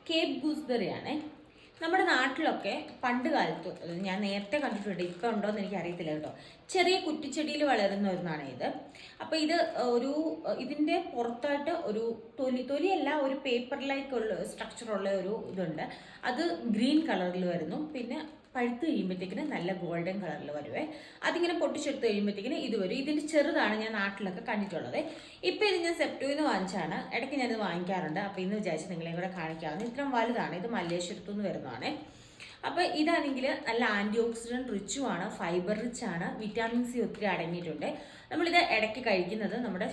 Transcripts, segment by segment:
Cape gooseberry ആണേ. നമ്മുടെ നാട്ടിലൊക്കെ പണ്ട് കാലത്ത് ഞാൻ നേരത്തെ കണ്ടിട്ടുണ്ട്, ഇപ്പം ഉണ്ടോ എന്ന് എനിക്ക് അറിയത്തില്ല കേട്ടോ, ചെറിയ കുറ്റിച്ചെടിയിൽ വളരുന്ന ഒന്നാണ് ഇത്. അപ്പോൾ ഇത് ഇതിൻ്റെ പുറത്തായിട്ട് ഒരു തൊലിയല്ല, ഒരു പേപ്പർ ലൈക്ക് ഉള്ള സ്ട്രക്ചറുള്ള ഒരു ഇതുണ്ട്. അത് ഗ്രീൻ കളറിൽ വരുന്നു. പിന്നെ പഴുത്ത് കഴിയുമ്പോഴത്തേക്കിന് നല്ല ഗോൾഡൻ കളറിൽ വരുവേ. അതിങ്ങനെ പൊട്ടിച്ചെടുത്ത് കഴിയുമ്പോഴത്തേക്കിന് ഇത് വരും. ഇതിൻ്റെ ചെറുതാണ് ഞാൻ നാട്ടിലൊക്കെ കണ്ടിട്ടുള്ളത്. ഇപ്പോൾ ഇത് ഞാൻ സെപ്റ്റോയിൽ നിന്ന് വാങ്ങിച്ചാണ്. ഇടയ്ക്ക് ഞാനിത് വാങ്ങിക്കാറുണ്ട്. അപ്പോൾ ഇന്ന് വിചാരിച്ച് നിങ്ങളെയും കൂടെ കാണിക്കാവുന്ന. ഇത്രയും വലുതാണ്. ഇത് മല്ലേശ്വരത്തു നിന്ന് വരുന്നതാണ്. അപ്പോൾ ഇതാണെങ്കിൽ നല്ല ആൻറ്റി ഓക്സിഡൻറ്റ് റിച്ചുമാണ്, ഫൈബർ റിച്ച് ആണ്, വിറ്റാമിൻ സി ഒത്തിരി അടങ്ങിയിട്ടുണ്ട്. നമ്മളിത് ഇടയ്ക്ക് കഴിക്കുന്നത് നമ്മുടെ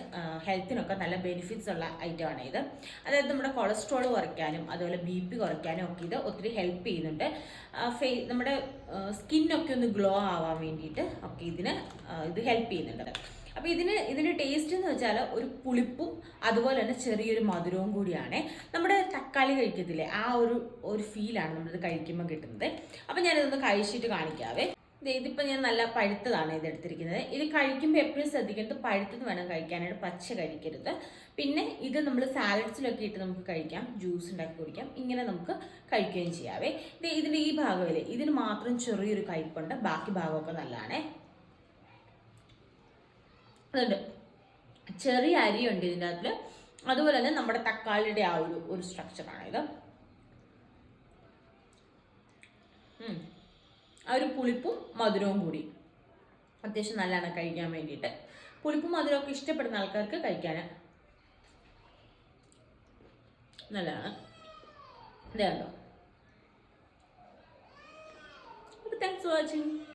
ഹെൽത്തിനൊക്കെ നല്ല ബെനിഫിറ്റ്സ് ഉള്ള ഐറ്റമാണ് ഇത്. അതായത് നമ്മുടെ കൊളസ്ട്രോൾ കുറയ്ക്കാനും അതുപോലെ BP കുറയ്ക്കാനും ഒക്കെ ഇത് ഒത്തിരി ഹെൽപ്പ് ചെയ്യുന്നുണ്ട്. നമ്മുടെ സ്കിന്നൊക്കെ ഒന്ന് ഗ്ലോ ആവാൻ വേണ്ടിയിട്ട് ഒക്കെ ഇത് ഹെൽപ്പ് ചെയ്യുന്നുണ്ട്. അപ്പോൾ ഇതിൻ്റെ ടേസ്റ്റ് എന്ന് വെച്ചാൽ ഒരു പുളിപ്പും അതുപോലെ തന്നെ ചെറിയൊരു മധുരവും കൂടിയാണ്. നമ്മുടെ തക്കാളി കഴിക്കത്തില്ലേ, ആ ഒരു ഫീലാണ് നമ്മളിത് കഴിക്കുമ്പോൾ കിട്ടുന്നത്. അപ്പോൾ ഞാനിതൊന്ന് കഴിച്ചിട്ട് കാണിക്കാവേ. ഇതിപ്പോൾ ഞാൻ നല്ല പഴുത്തതാണ് ഇത് എടുത്തിരിക്കുന്നത്. ഇത് കഴിക്കുമ്പോൾ എപ്പോഴും ശ്രദ്ധിക്കേണ്ടത് പഴുത്തത് വേണം കഴിക്കാനായിട്ട്, പച്ച കഴിക്കരുത്. പിന്നെ ഇത് നമ്മൾ സാലഡ്സിലൊക്കെ ഇട്ട് നമുക്ക് കഴിക്കാം, ജ്യൂസ് ഉണ്ടാക്കി കുടിക്കാം, ഇങ്ങനെ നമുക്ക് കഴിക്കുകയും ചെയ്യാവേ. ഇതിൻ്റെ ഈ ഭാഗമില്ലേ, ഇതിന് മാത്രം ചെറിയൊരു കയ്പുണ്ട്, ബാക്കി ഭാഗമൊക്കെ നല്ലതാണേ. അതുണ്ട്, ചെറിയ അരിയുണ്ട് ഇതിൻ്റെ അകത്ത്. അതുപോലെ തന്നെ നമ്മുടെ തക്കാളിയുടെ ആ ഒരു സ്ട്രക്ചറാണ് ഇത്. ആ ഒരു പുളിപ്പും മധുരവും കൂടി അത്യാവശ്യം നല്ലതാണ് കഴിക്കാൻ വേണ്ടിയിട്ട്. പുളിപ്പും മധുരമൊക്കെ ഇഷ്ടപ്പെടുന്ന ആൾക്കാർക്ക് കഴിക്കാൻ നല്ലതാണ്. ഇതുണ്ടോ. അപ്പോൾ താങ്ക്സ് ഫോർ വാച്ചിങ്.